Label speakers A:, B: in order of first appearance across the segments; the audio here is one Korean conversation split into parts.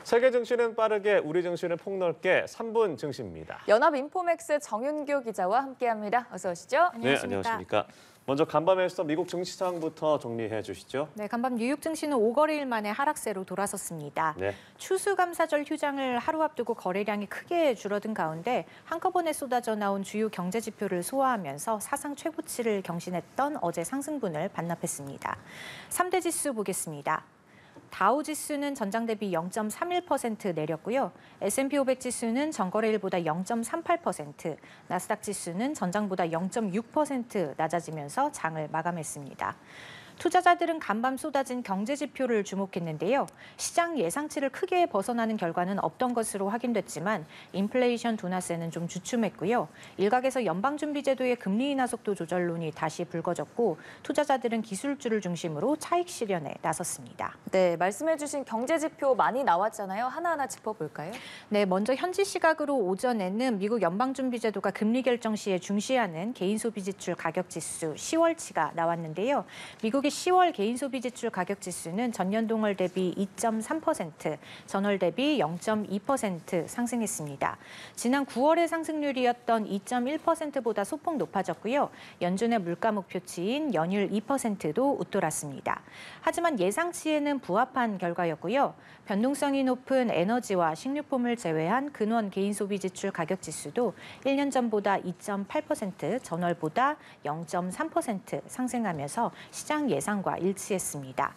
A: 세계 증시는 빠르게, 우리 증시는 폭넓게 3분 증시입니다.
B: 연합인포맥스 정윤교 기자와 함께합니다. 어서 오시죠.
A: 네, 안녕하십니까. 먼저 간밤에서 미국 증시 상황부터 정리해 주시죠.
C: 네, 간밤 뉴욕 증시는 5거래일 만에 하락세로 돌아섰습니다.
A: 네.
C: 추수감사절 휴장을 하루 앞두고 거래량이 크게 줄어든 가운데 한꺼번에 쏟아져 나온 주요 경제 지표를 소화하면서 사상 최고치를 경신했던 어제 상승분을 반납했습니다. 3대 지수 보겠습니다. 다우 지수는 전장 대비 0.31% 내렸고요. S&P 500 지수는 전거래일보다 0.38%, 나스닥 지수는 전장보다 0.6% 낮아지면서 장을 마감했습니다. 투자자들은 간밤 쏟아진 경제 지표를 주목했는데요. 시장 예상치를 크게 벗어나는 결과는 없던 것으로 확인됐지만 인플레이션 둔화세는 좀 주춤했고요. 일각에서 연방준비제도의 금리 인하 속도 조절론이 다시 불거졌고 투자자들은 기술주를 중심으로 차익 실현에 나섰습니다.
B: 네, 말씀해주신 경제 지표 많이 나왔잖아요. 하나하나 짚어볼까요?
C: 네, 먼저 현지 시각으로 오전에는 미국 연방준비제도가 금리 결정 시에 중시하는 개인소비지출 가격지수 10월치가 나왔는데요. 미국의 10월 개인소비지출 가격지수는 전년 동월 대비 2.3%, 전월 대비 0.2% 상승했습니다. 지난 9월의 상승률이었던 2.1%보다 소폭 높아졌고요. 연준의 물가 목표치인 연율 2%도 웃돌았습니다. 하지만 예상치에는 부합한 결과였고요. 변동성이 높은 에너지와 식료품을 제외한 근원 개인소비지출 가격지수도 1년 전보다 2.8%, 전월보다 0.3% 상승하면서 시장 예상과 일치했습니다.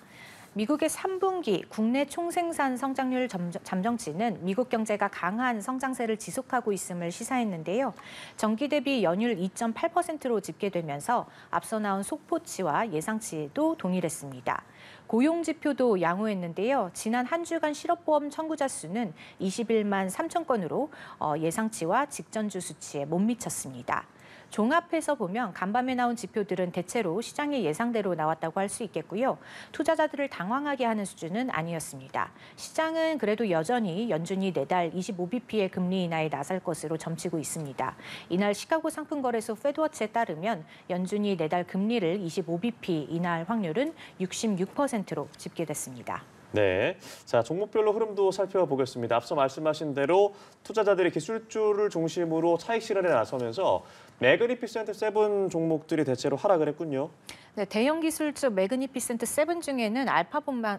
C: 미국의 3분기 국내 총생산 성장률 잠정치는 미국 경제가 강한 성장세를 지속하고 있음을 시사했는데요. 전기 대비 연율 2.8%로 집계되면서 앞서 나온 속보치와 예상치도 동일했습니다. 고용 지표도 양호했는데요. 지난 한 주간 실업보험 청구자 수는 21만 3천 건으로 예상치와 직전주 수치에 못 미쳤습니다. 종합해서 보면 간밤에 나온 지표들은 대체로 시장의 예상대로 나왔다고 할 수 있겠고요. 투자자들을 당황하게 하는 수준은 아니었습니다. 시장은 그래도 여전히 연준이 내달 25bp의 금리 인하에 나설 것으로 점치고 있습니다. 이날 시카고 상품거래소 페드워치에 따르면 연준이 내달 금리를 25bp 인하할 확률은 66%로 집계됐습니다.
A: 네, 자 종목별로 흐름도 살펴보겠습니다. 앞서 말씀하신 대로 투자자들이 기술주를 중심으로 차익 실현에 나서면서 매그니피센트 세븐 종목들이 대체로 하락을 했군요.
C: 네, 대형 기술주 매그니피센트 세븐 중에는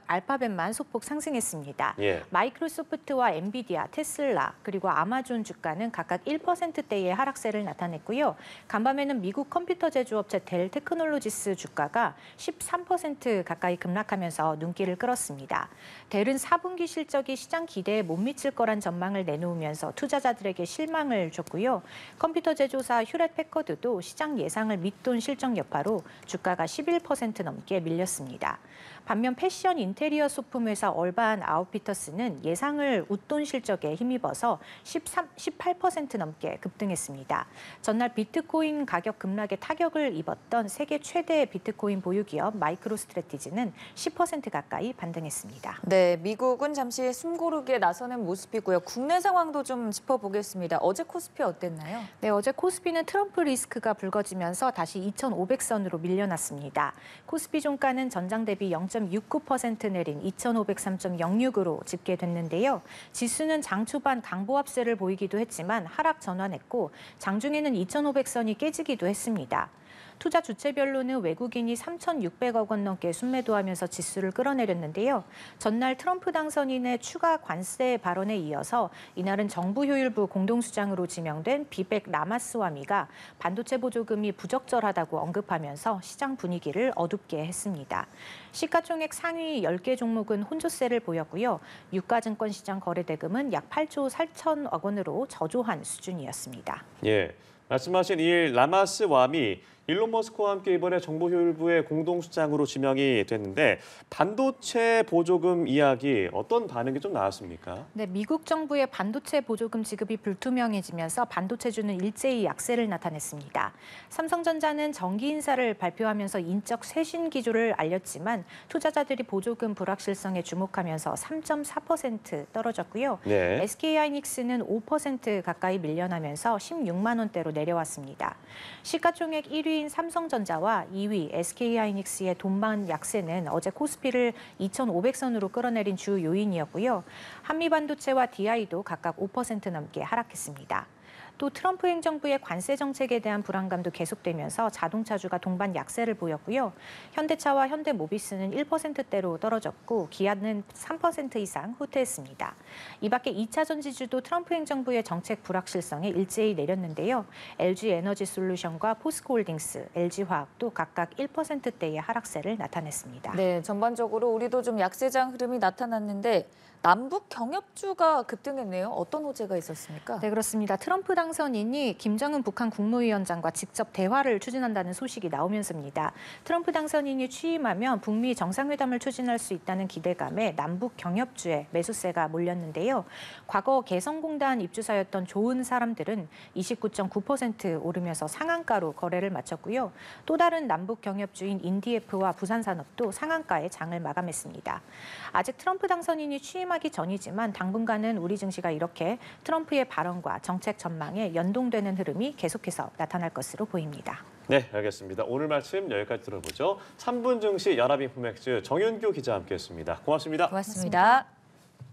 C: 알파벳만 소폭 상승했습니다.
A: 예.
C: 마이크로소프트와 엔비디아, 테슬라, 그리고 아마존 주가는 각각 1%대의 하락세를 나타냈고요. 간밤에는 미국 컴퓨터 제조업체 델 테크놀로지스 주가가 13% 가까이 급락하면서 눈길을 끌었습니다. 델은 4분기 실적이 시장 기대에 못 미칠 거란 전망을 내놓으면서 투자자들에게 실망을 줬고요. 컴퓨터 제조사 휴렛 패커드도 시장 예상을 밑돈 실적 여파로 주가가 11% 넘게 밀렸습니다. 반면 패션 인테리어 소품 회사 얼반 아웃피터스는 예상을 웃돈 실적에 힘입어서 18% 넘게 급등했습니다. 전날 비트코인 가격 급락에 타격을 입었던 세계 최대 비트코인 보유 기업 마이크로스트래티지는 10% 가까이 반등했습니다.
B: 네, 미국은 잠시 숨고르기에 나서는 모습이고요. 국내 상황도 좀 짚어보겠습니다. 어제 코스피 어땠나요?
C: 네, 어제 코스피는 트럼프 리스크가 불거지면서 다시 2,500선으로 밀려났습니다. 코스피 종가는 전장 대비 0.69% 내린 2,503.06으로 집계됐는데요. 지수는 장 초반 강보합세를 보이기도 했지만 하락 전환했고 장중에는 2,500선이 깨지기도 했습니다. 투자 주체별로는 외국인이 3,600억 원 넘게 순매도하면서 지수를 끌어내렸는데요. 전날 트럼프 당선인의 추가 관세 발언에 이어서 이날은 정부 효율부 공동수장으로 지명된 비백 라마스와미가 반도체 보조금이 부적절하다고 언급하면서 시장 분위기를 어둡게 했습니다. 시가총액 상위 10개 종목은 혼조세를 보였고요. 유가증권 시장 거래대금은 약 8조 4천억 원으로 저조한 수준이었습니다.
A: 예, 말씀하신 이 라마스와미 일론 머스크와 함께 이번에 정보효율부의 공동수장으로 지명이 됐는데 반도체 보조금 이야기 어떤 반응이 좀 나왔습니까?
C: 네, 미국 정부의 반도체 보조금 지급이 불투명해지면서 반도체주는 일제히 약세를 나타냈습니다. 삼성전자는 정기 인사를 발표하면서 인적 쇄신 기조를 알렸지만 투자자들이 보조금 불확실성에 주목하면서 3.4% 떨어졌고요.
A: 네.
C: SK하이닉스는 5% 가까이 밀려나면서 16만 원대로 내려왔습니다. 시가총액 1위 1위인 삼성전자와 2위 SK하이닉스의 돈반 약세는 어제 코스피를 2,500선으로 끌어내린 주 요인이었고요. 한미반도체와 DI도 각각 5% 넘게 하락했습니다. 또 트럼프 행정부의 관세 정책에 대한 불안감도 계속되면서 자동차주가 동반 약세를 보였고요. 현대차와 현대모비스는 1%대로 떨어졌고 기아는 3% 이상 후퇴했습니다. 이 밖에 2차 전지주도 트럼프 행정부의 정책 불확실성에 일제히 내렸는데요. LG에너지솔루션과 포스코홀딩스, LG화학도 각각 1%대의 하락세를 나타냈습니다.
B: 네, 전반적으로 우리도 좀 약세장 흐름이 나타났는데 남북 경협주가 급등했네요. 어떤 호재가 있었습니까?
C: 네, 그렇습니다. 트럼프 당선인이 김정은 북한 국무위원장과 직접 대화를 추진한다는 소식이 나오면서입니다. 트럼프 당선인이 취임하면 북미 정상회담을 추진할 수 있다는 기대감에 남북 경협주에 매수세가 몰렸는데요. 과거 개성공단 입주사였던 좋은 사람들은 29.9% 오르면서 상한가로 거래를 마쳤고요. 또 다른 남북 경협주인 인디에프와 부산산업도 상한가에 장을 마감했습니다. 아직 트럼프 당선인이 취임하기 전이지만 당분간은 우리 증시가 이렇게 트럼프의 발언과 정책 전망에 연동되는 흐름이 계속해서 나타날 것으로 보입니다.
A: 네, 알겠습니다. 오늘 말씀 여기까지 들어보죠. 3분 증시 연합인포맥스 정윤규 기자와 함께했습니다. 고맙습니다.
B: 고맙습니다.